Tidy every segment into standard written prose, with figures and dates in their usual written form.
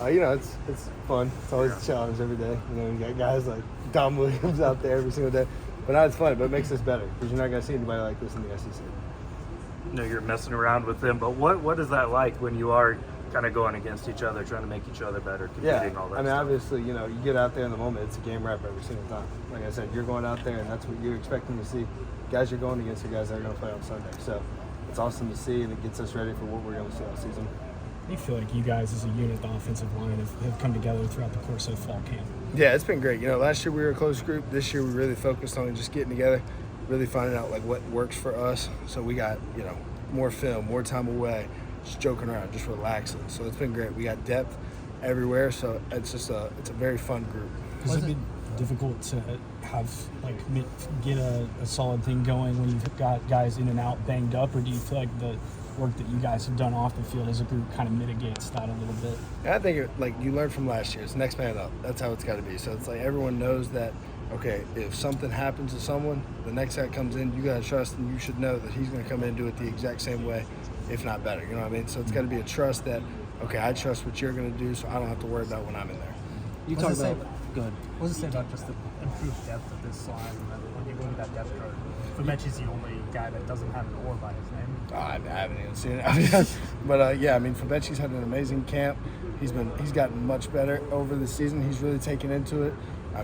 It's fun. It's always a challenge every day. You got guys like Don Williams out there every single day. But now it's fun, but it makes us better because you're not going to see anybody like this in the SEC. You're messing around with them, but what is that like when you are kind of going against each other, trying to make each other better, competing, all that stuff? Obviously, you get out there in the moment, it's a game rep every single time. Like I said, you're going out there, and that's what you're expecting to see. Guys you're going against are guys that are going to play on Sunday. So it's awesome to see, and it gets us ready for what we're going to see all season. Do you feel like you guys as a unit, the offensive line, have come together throughout the course of fall camp? Yeah, it's been great. Last year we were a close group. This year we really focused on just getting together, really finding out like what works for us. So we got, more film, more time away, just joking around, just relaxing. So it's been great. We got depth everywhere, so it's just it's a very fun group. Has it been difficult to have get a solid thing going when you've got guys in and out banged up, or do you feel like the work that you guys have done off the field as a group kind of mitigates that a little bit? And I think you learned from last year. It's next man up. That's how it's got to be. So it's like everyone knows that, okay, if something happens to someone, the next guy comes in, you got to trust, and you should know that he's going to come in and do it the exact same way, if not better. You know what I mean? So it's got to be a trust that, okay, I trust what you're going to do, so I don't have to worry about when I'm in there. You talk about Go ahead. What does it say about just the improved depth of this line? When you look at that depth chart, Fabecchi's the only guy that doesn't have an or by his name. I haven't even seen it. But Fabecchi's had an amazing camp. He's gotten much better over the season. He's really taken into it.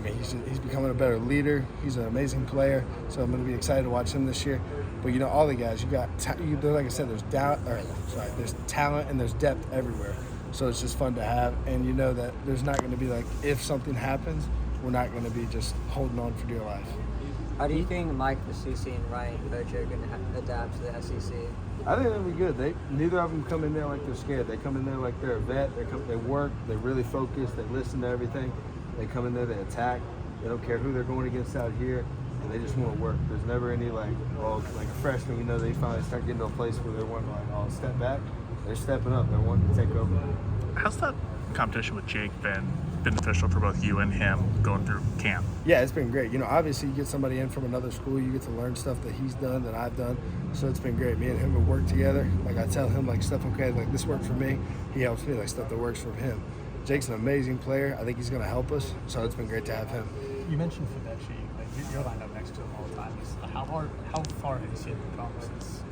He's becoming a better leader. He's an amazing player. So I'm going to be excited to watch him this year. But all the guys like I said, there's there's talent and there's depth everywhere. So it's just fun to have, and you know that there's not going to be if something happens, we're not going to be just holding on for dear life. How do you think Mike Fabecchi and Ryan Fabecchi are going to adapt to the SEC? I think they'll be good. Neither of them come in there like they're scared. They come in there like they're a vet. They work. They really focus. They listen to everything. They come in there. They attack. They don't care who they're going against out here, and they just want to work. There's never any like a freshman. They finally start getting to a place where they're wanting to step back. They're stepping up. They're wanting to take over. How's that competition with Jake been beneficial for both you and him going through camp? Yeah, it's been great. Obviously you get somebody in from another school, you get to learn stuff that he's done, that I've done. So it's been great. Me and him have worked together. I tell him stuff, okay, this worked for me. He helps me, stuff that works for him. Jake's an amazing player. I think he's going to help us. So it's been great to have him. You mentioned Fabecchi. You're lined up next to him all the time. How far have you seen him come since,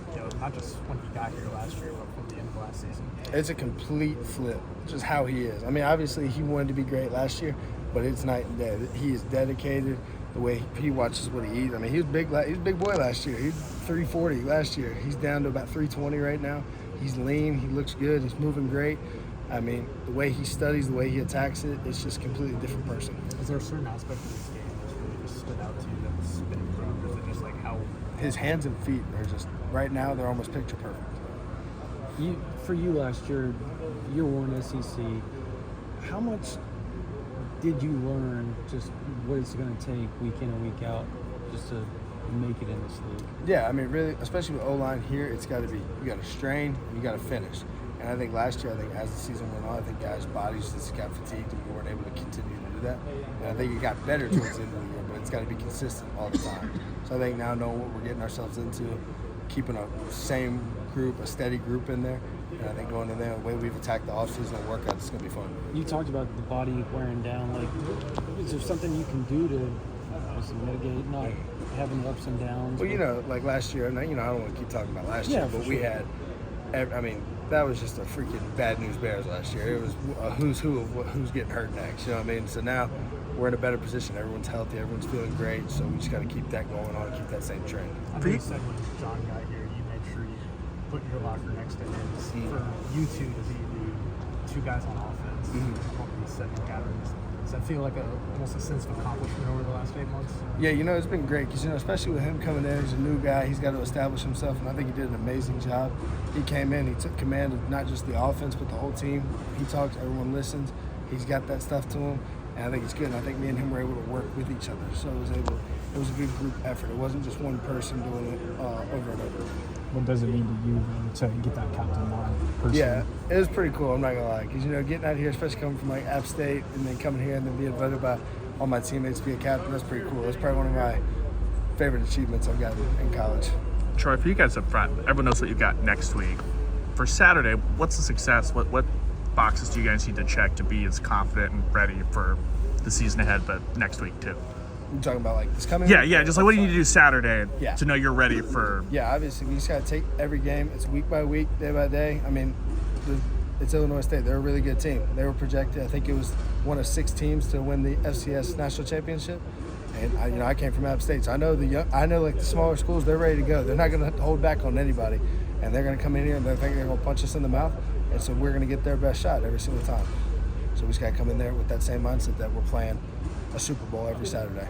not just when he got here last year, but from the end of last season? It's a complete flip, just how he is. Obviously he wanted to be great last year, but it's night and day. He is dedicated. The way he watches what he eats. He was big. He was a big boy last year. He was 340 last year. He's down to about 320 right now. He's lean. He looks good. He's moving great. The way he studies, the way he attacks it, it's just a completely different person. Is there a certain aspect of this game that's really just stood out to you that's been improved? Or is it just how his hands and feet are just right now? They're almost picture perfect. For you last year, year one SEC, how much did you learn just what it's going to take week in and week out just to make it in this league? Yeah, really, especially with O-line here, it's got to be, you got to strain, you got to finish. And I think last year, as the season went on, I think guys' bodies just got fatigued and we weren't able to continue to do that. And I think it got better towards the end of the year, but it's got to be consistent all the time. So I think now knowing what we're getting ourselves into, keeping a same group, a steady group in there, and I think going in there, the way we've attacked the offseason and workouts, it's going to be fun. You talked about the body wearing down. Is there something you can do to mitigate not having the ups and downs? Well, last year, and I don't want to keep talking about last year, but we had, that was just a freaking bad news bears last year. It was a who's who of who's getting hurt next. So now we're in a better position. Everyone's healthy. Everyone's feeling great. So we just got to keep that going on, keep that same trend. I know you said when John got here, you made sure you put your locker next to his for you two to be the two guys on offense on these setting gatherings. Does that feel like almost a sense of accomplishment over the last 8 months? Yeah, it's been great because, especially with him coming in, he's a new guy. He's got to establish himself, and I think he did an amazing job. He came in, he took command of not just the offense, but the whole team. He talks, everyone listens. He's got that stuff to him, and I think it's good. And I think me and him were able to work with each other. So it was a good group effort. It wasn't just one person doing it over and over. What does it mean to you to get that captain line? Personally? Yeah, it was pretty cool. I'm not gonna lie, because getting out here, especially coming from App State, and then coming here and then being voted by all my teammates to be a captain, that's pretty cool. That's probably one of my favorite achievements I've gotten in college. Troy, for you guys up front, everyone knows what you've got next week. For Saturday, what's the success? What boxes do you guys need to check to be as confident and ready for the season ahead, but next week too? You talking about like this coming? Yeah, week? yeah. Just like what do you need to do Saturday Yeah. to know you're ready for? Yeah, obviously we just got to take every game. It's week by week, day by day. I mean, it's Illinois State. They're a really good team. They were projected. I think it was one of 6 teams to win the FCS national championship. And I came from App State, so I know like the smaller schools. They're ready to go. They're not going to hold back on anybody, and they're going to come in here and they think they're going to punch us in the mouth. And so we're going to get their best shot every single time. So we just got to come in there with that same mindset that we're playing a Super Bowl every Saturday.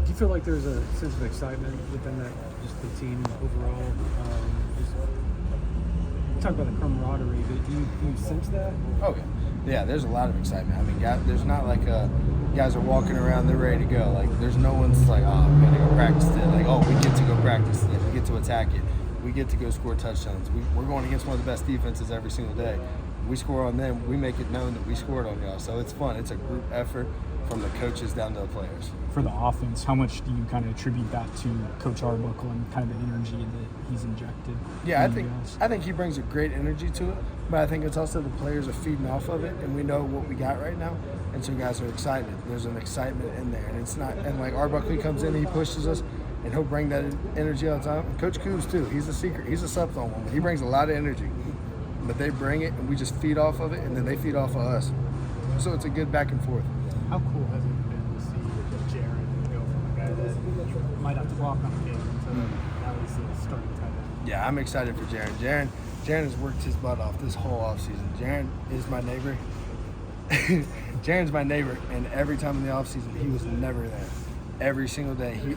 Do you feel like there's a sense of excitement within that, just the team overall? Just talk about the camaraderie, but do you sense that? Oh, yeah, there's a lot of excitement. I mean, there's not like guys are walking around, they're ready to go. Like, there's no one's like, oh, we got to go practice today. Like, oh, we get to go practice today. We get to attack it. We get to go score touchdowns. We're going against one of the best defenses every single day. We score on them. We make it known that we scored on y'all. So it's fun. It's a group effort from the coaches down to the players. For the offense, how much do you kind of attribute that to Coach Arbuckle and kind of the energy that he's injected? Yeah, in you guys? I think he brings a great energy to it, but I think it's also the players are feeding off of it, and we know what we got right now, and so guys are excited. There's an excitement in there, and it's not. And like Arbuckle comes in, he pushes us, and he'll bring that energy all the time. And Coach Coos too. He's a secret. He's a slept-on one, but he brings a lot of energy. But they bring it, and we just feed off of it, and then they feed off of us. So it's a good back and forth. How cool has it been to see Jaron go from a guy that might have to block on a game to now he's the starting tight end? Yeah, I'm excited for Jaron. Jaron has worked his butt off this whole offseason. Jaron is my neighbor. Jaron's my neighbor, and every time in the offseason, he was never there. Every single day, he